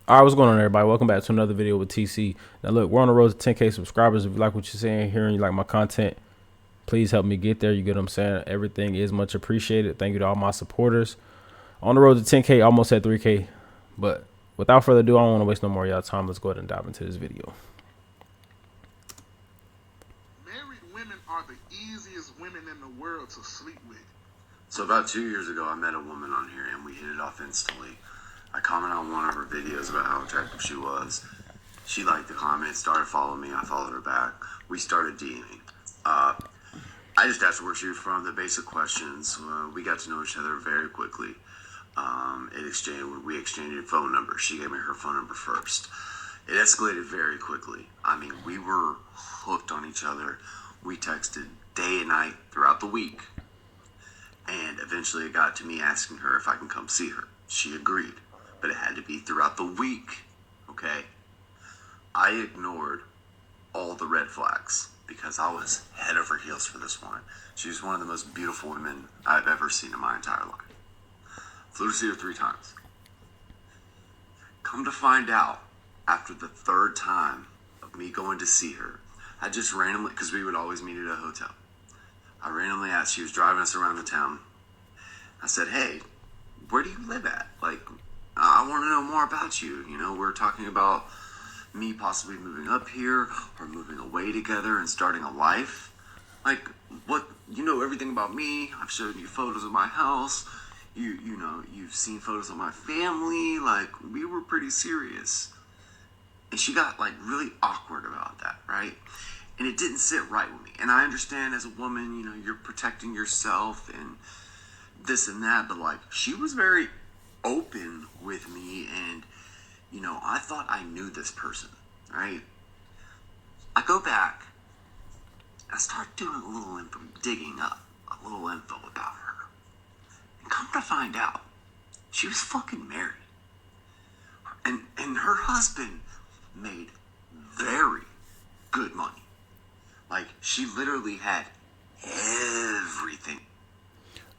All right, what's going on, everybody? Welcome back to another video with TC. Now, look, we're on the road to 10K subscribers. If you like what you're saying here and you like my content, please help me get there. You get what I'm saying? Everything is much appreciated. Thank you to all my supporters. On the road to 10K, almost at 3K. But without further ado, I don't want to waste no more of y'all time. Let's go ahead and dive into this video. Married women are the easiest women in the world to sleep with. So about 2 years ago, I met a woman on here and we hit it off instantly. I commented on one of her videos about how attractive she was. She liked the comment, started following me. I followed her back. We started DMing. I just asked her where she was from, the basic questions. We got to know each other very quickly. We exchanged phone numbers. She gave me her phone number first. It escalated very quickly. I mean, we were hooked on each other. We texted day and night throughout the week. And eventually it got to me asking her if I can come see her. She agreed, but it had to be throughout the week, okay? I ignored all the red flags because I was head over heels for this woman. She was one of the most beautiful women I've ever seen in my entire life. Flew to see her 3 times. Come to find out, after the 3rd time of me going to see her, I just randomly, because we would always meet at a hotel, I randomly asked, she was driving us around the town. I said, hey, where do you live at? Like, I want to know more about you. You know, we're talking about me possibly moving up here or moving away together and starting a life. Like, what, you know everything about me. I've showed you photos of my house. You know, you've seen photos of my family. Like, we were pretty serious. And she got, like, really awkward about that, right? And it didn't sit right with me. And I understand as a woman, you know, you're protecting yourself and this and that. But, like, she was very open with me. And, you know, I thought I knew this person, right? I go back. I start doing a little info, digging up a little info about her. And come to find out, she was fucking married. And her husband made very good money. Like, she literally had everything.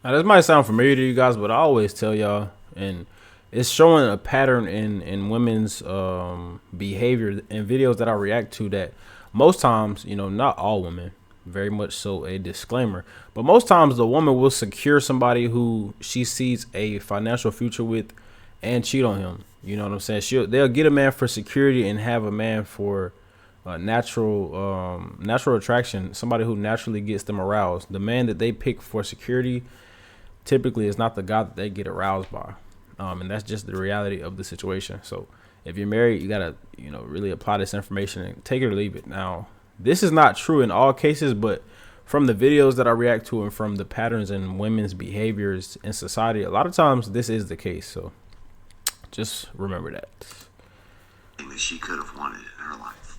Now, this might sound familiar to you guys, but I always tell y'all, and it's showing a pattern in women's behavior in videos that I react to, that most times, you know, not all women, very much so a disclaimer, but most times the woman will secure somebody who she sees a financial future with and cheat on him. You know what I'm saying? They'll get a man for security and have a man for natural attraction, somebody who naturally gets them aroused. The man that they pick for security typically is not the guy that they get aroused by. And that's just the reality of the situation. So if you're married, you gotta, you know, really apply this information and take it or leave it. Now, this is not true in all cases, but from the videos that I react to and from the patterns in women's behaviors in society, a lot of times this is the case. So just remember that. That she could have wanted in her life.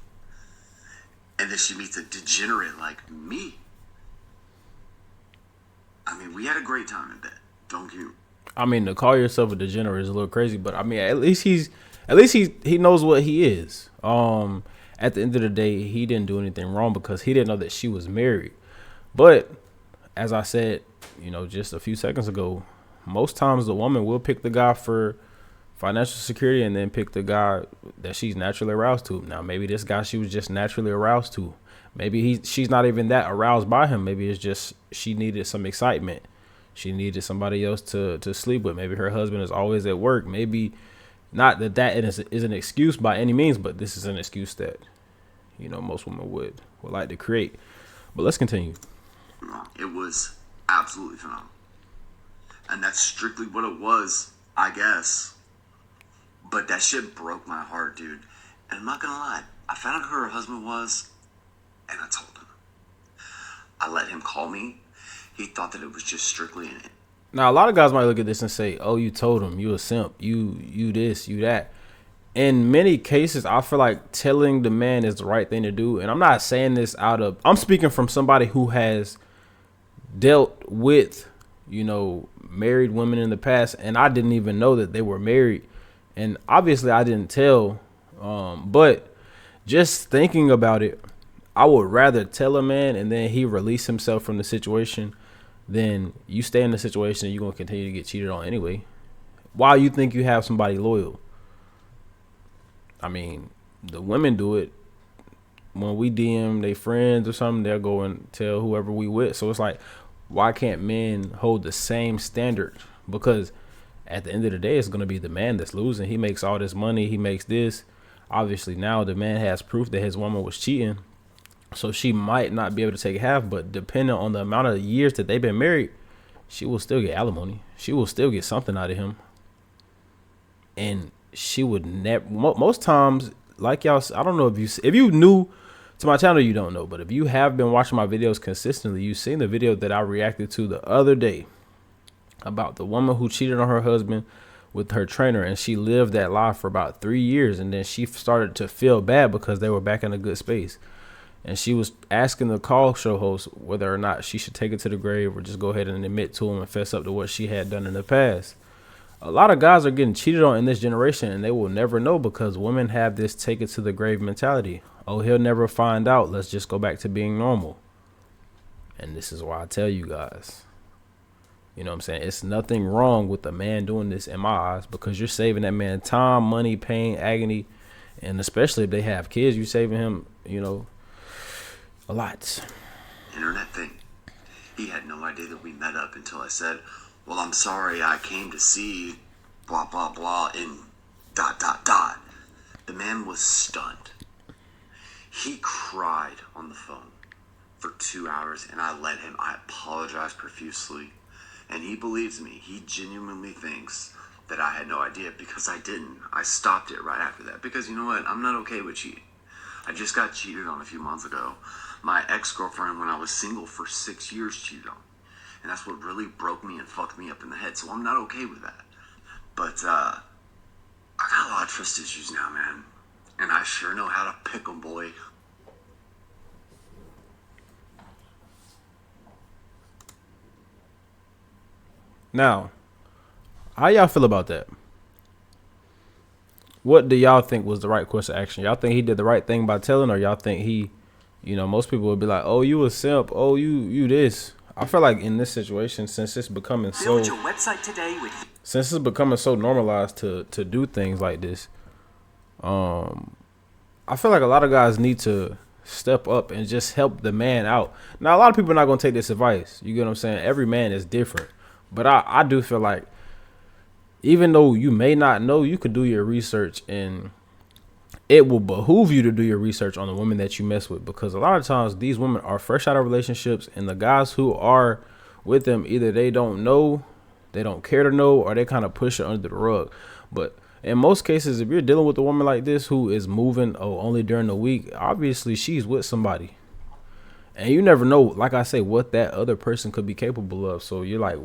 And then she meets a degenerate like me. I mean, we had a great time in bed. Don't you? I mean, to call yourself a degenerate is a little crazy, but I mean, at least he knows what he is. At the end of the day, he didn't do anything wrong because he didn't know that she was married. But as I said, you know, just a few seconds ago, most times the woman will pick the guy for financial security and then pick the guy that she's naturally aroused to. Now, maybe this guy she was just naturally aroused to. Maybe she's not even that aroused by him. Maybe it's just she needed some excitement. She needed somebody else to sleep with. Maybe her husband is always at work. Maybe not that is an excuse by any means, but this is an excuse that, you know, most women would like to create. But let's continue. It was absolutely phenomenal. And that's strictly what it was, I guess. But that shit broke my heart, dude. And I'm not gonna lie, I found out who her husband was, and I told him. I let him call me. He thought that it was just strictly in it. Now, a lot of guys might look at this and say, oh, you told him, you a simp, you this, you that. In many cases, I feel like telling the man is the right thing to do. And I'm not saying this I'm speaking from somebody who has dealt with, you know, married women in the past, and I didn't even know that they were married. And obviously I didn't tell, but just thinking about it, I would rather tell a man and then he release himself from the situation than you stay in the situation and you're going to continue to get cheated on anyway. Why you think you have somebody loyal? I mean, the women do it when we DM they friends or something. They'll go and tell whoever we with. So it's like, why can't men hold the same standard? Because at the end of the day, it's going to be the man that's losing. He makes all this money. He makes this. Obviously, now the man has proof that his woman was cheating. So she might not be able to take half, but depending on the amount of years that they've been married, she will still get alimony. She will still get something out of him. And she would never, most times, like y'all, I don't know if you new to my channel, you don't know, but if you have been watching my videos consistently, you've seen the video that I reacted to the other day about the woman who cheated on her husband with her trainer, and she lived that life for about 3 years, and then she started to feel bad because they were back in a good space, and she was asking the call show host whether or not she should take it to the grave or just go ahead and admit to him and fess up to what she had done in the past. A lot of guys are getting cheated on in this generation, and they will never know because women have this take it to the grave mentality. Oh, he'll never find out. Let's just go back to being normal. And this is why I tell you guys, you know what I'm saying? It's nothing wrong with a man doing this in my eyes, because you're saving that man time, money, pain, agony. And especially if they have kids, you're saving him, you know, a lot. Internet thing. He had no idea that we met up until I said, well, I'm sorry I came to see blah, blah, blah, and ... The man was stunned. He cried on the phone for 2 hours, and I let him. I apologized profusely, and he believes me. He genuinely thinks that I had no idea, because I didn't. I stopped it right after that, because you know what? I'm not okay with cheating. I just got cheated on a few months ago. My ex-girlfriend, when I was single for 6 years, cheated on me. And that's what really broke me and fucked me up in the head. So I'm not okay with that. But I got a lot of trust issues now, man. And I sure know how to pick 'em, boy. Now, how y'all feel about that? What do y'all think was the right course of action? Y'all think he did the right thing by telling, or y'all think he, you know, most people would be like, oh, you a simp. Oh, you this. I feel like in this situation, since it's becoming so normalized to do things like this, I feel like a lot of guys need to step up and just help the man out. Now, a lot of people are not going to take this advice. You get what I'm saying? Every man is different. But I do feel like, even though you may not know, you could do your research, and it will behoove you to do your research on the women that you mess with, because a lot of times these women are fresh out of relationships, and the guys who are with them, either they don't know, they don't care to know, or they kind of push it under the rug. But in most cases, if you're dealing with a woman like this who is moving only during the week, obviously she's with somebody, and you never know, like I say, what that other person could be capable of. So you're like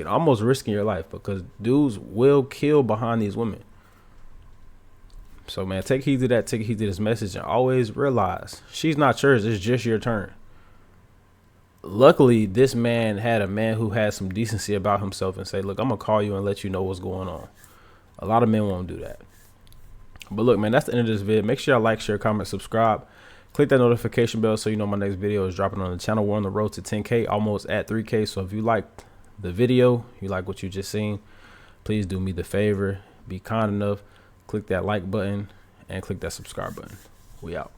almost risking your life, because dudes will kill behind these women. So, man, take heed to that. Take heed to this message, and always realize she's not yours. It's just your turn. Luckily, this man had a man who had some decency about himself and say, look, I'm going to call you and let you know what's going on. A lot of men won't do that. But look, man, that's the end of this video. Make sure y'all like, share, comment, subscribe. Click that notification bell so you know my next video is dropping on the channel. We're on the road to 10K, almost at 3K. So if you liked the video, you like what you just seen, please do me the favor. Be kind enough. Click that like button and click that subscribe button. We out.